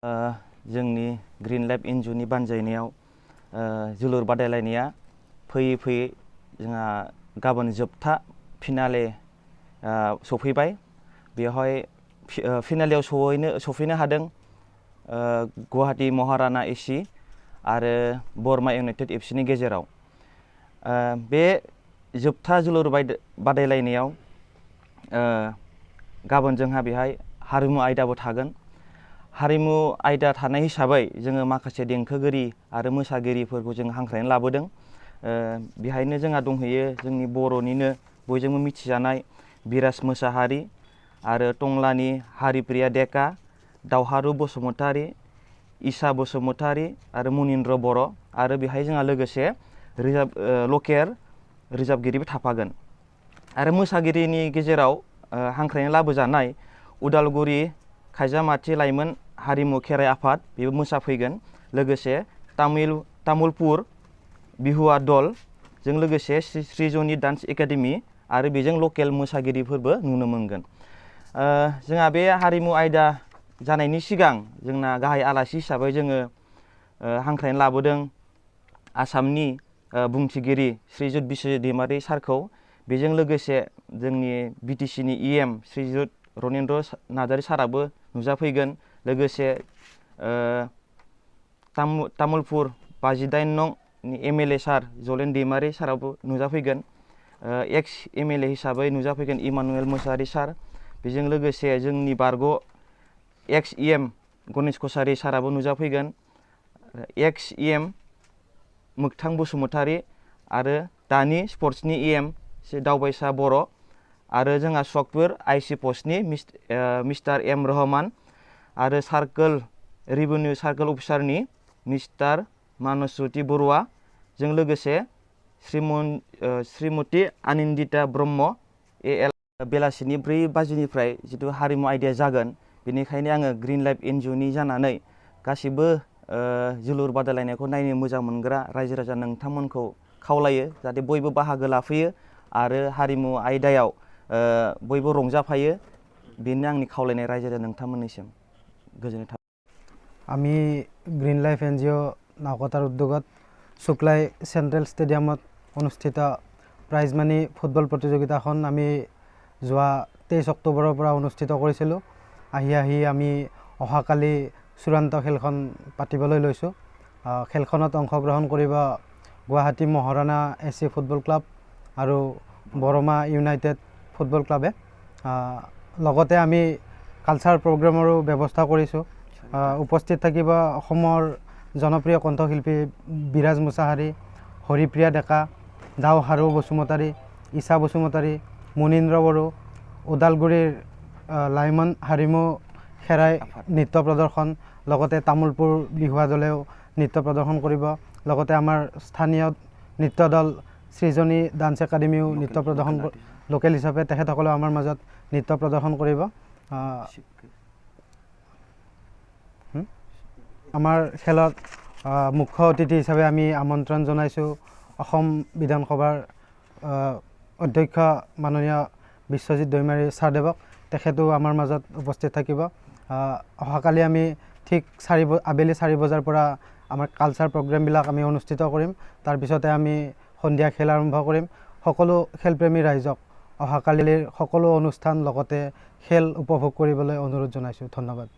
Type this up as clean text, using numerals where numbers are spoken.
जोंनि green life एनजिअनि बानजायनायाव जोलुर बादायलायनाया फैयै फैयै जोंहा गाबोन जोबथा फिनाले सफैबाय। बेवहाय फिनालेयाव सफैनो हादों गुवाहाटी महाराणा एसि आरो बरमा इउनाइटेड एफसिनि गेजेराव। बे जोबथा जोलुर बादायलायनायाव गाबोन जोंहा बेहाय हारिमु आयदाबो थागोन। हारिमु आयदा थानाय हिसाबै जोङो माखासे देंखोगिरि आरो मोसागिरिफोरखौ जों हांख्रायनानै लाबोदों। बेहायनो जोंहा दंहैयो जोंनि बर'निनो बयजोंबो मिथिजानाय बिराज मोसाहारि आरो टंलानि हारिप्रिया डेका, दावहारु बसुमतारी, ईसा बसुमतारी आरो मुनिन्द्र बर' आरो बेहाय जोंहा लोगोसे लकेल रोजाबगिरिबो थाफागोन। आरो मोसागिरिनि गेजेराव हांख्रायनानै लाबोजानाय उदालगुरि खायजामाथि लाइमोन हारिमु खेराइ आफाद बेबो मोसाफैगोन। लोगोसे तामुलपुर बिहुआ दलजों लोगोसे श्रीजनि डान्स एकाडेमि आरो बेजों लकेल मोसागिरिफोरबो नुनो मोनगोन। जोंहा बे हारिमु आयदा जानायनि सिगां जोंना गाहाय आलासि हिसाबै जोङो हांख्रायनानै लाबोदों आसामनि बुंथिगिरि श्रीजुत बिस्वजित दैमारि सारखौ। बेजों लोगोसे जोंनि बिटिसिनि EM श्रीजुत रनेन्द्र नार्जारि साराबो नुजाफैगोन। लोगोसे तामुलपुर 52 नंनि MLA सार जलेन दैमारि साराबो नुजाफैगोन। एक्स MLA हिसाबै नुजाफैगोन इमानुएल मोसाहारि सार। बेजों लोगोसे जोंनि बारग' एक्स EM गणेश कसारि साराबो नुजाफैगोन। एक्स EM मोगथां बसुमतारी आरो दानि स्पर्ट्सनि EM दावबायसा बर' आरो जोंहा सकपुर IC पस्टनि मिस्टार M रहमान आरो सार्कोल रेभिनिउ सार्कोल अफिसारनि मिस्टार मानसज्योति बरुवा जों लोगोसे श्रीमती आनन्दिता ब्रह्म AL। बेलासिनि 4 बाजिनिफ्राय जिथु हारिमु आयदाया जागोन, बेनिखायनो आङो ग्रीन लाइफ एनजिअनि जानानै गासिबो जोलुर बादायलायनायखौ नायनो मोजां मोनग्रा रायजो राजा नोंथांमोनखौ खावलायो जाहाथे बयबो बाहागो लाफैयो आरो हारिमु आयदायाव बयबो रंजाफायो। बेनो आंनि खावलायनाय रायजो राजा नोंथांमोननिसिम। गोजोननाय थाबाय। আমি গ্ৰীণ লাইফ NGO নাওকটাৰ উদ্যোগত শুক্লাই চেণ্ট্ৰেল ষ্টেডিয়ামত অনুষ্ঠিত প্ৰাইজ মানি ফুটবল প্ৰতিযোগিতাখন আমি যোৱা 23 অক্টোবৰৰ পৰা অনুষ্ঠিত কৰিছিলোঁ। আহি আমি অহাকালি চূড়ান্ত খেলখন পাতিবলৈ লৈছোঁ। খেলখনত অংশগ্ৰহণ কৰিব গুৱাহাটী মহাৰাণা এচি ফুটবল ক্লাব আৰু বৰমা ইউনাইটেড ফুটবল ক্লাবে। লগতে আমি কালচাৰ প্ৰগ্ৰেমৰো ব্যৱস্থা কৰিছোঁ। উপস্থিত থাকিব অসমৰ জনপ্ৰিয় কণ্ঠশিল্পী বিৰাজ মোছাহাৰী, হৰিপ্ৰিয়া ডেকা, দাওহাৰু বসুমতাৰী, ঈশা বসুমতাৰী, মুনীন্দ্ৰ বড়ো, ওদালগুৰিৰ লাইমন হাৰিমু খেৰাই নৃত্য প্ৰদৰ্শন, লগতে তামোলপুৰ বিহুৱা দলেও নৃত্য প্ৰদৰ্শন কৰিব। লগতে আমাৰ স্থানীয় নৃত্য দল সৃজনী ডান্স একাডেমিও নৃত্য প্ৰদৰ্শন লোকেল হিচাপে তেখেতসকলেও আমাৰ মাজত নৃত্য প্ৰদৰ্শন কৰিব। আমাৰ খেলত মুখ্য অতিথি হিচাপে আমি আমন্ত্ৰণ জনাইছোঁ অসম বিধানসভাৰ অধ্যক্ষ মাননীয় বিশ্বজিৎ দৈমাৰী ছাৰদেৱক। তেখেতো আমাৰ মাজত উপস্থিত থাকিব। অহাকালি আমি ঠিক আবেলি 4 বজাৰ পৰা আমাৰ কালচাৰ প্ৰগ্ৰেমবিলাক আমি অনুষ্ঠিত কৰিম। তাৰপিছতে আমি সন্ধিয়া খেল আৰম্ভ কৰিম। সকলো খেলপ্ৰেমী ৰাইজক অহাকালিৰ সকলো অনুষ্ঠান লগতে খেল উপভোগ কৰিবলৈ অনুৰোধ জনাইছোঁ। ধন্যবাদ।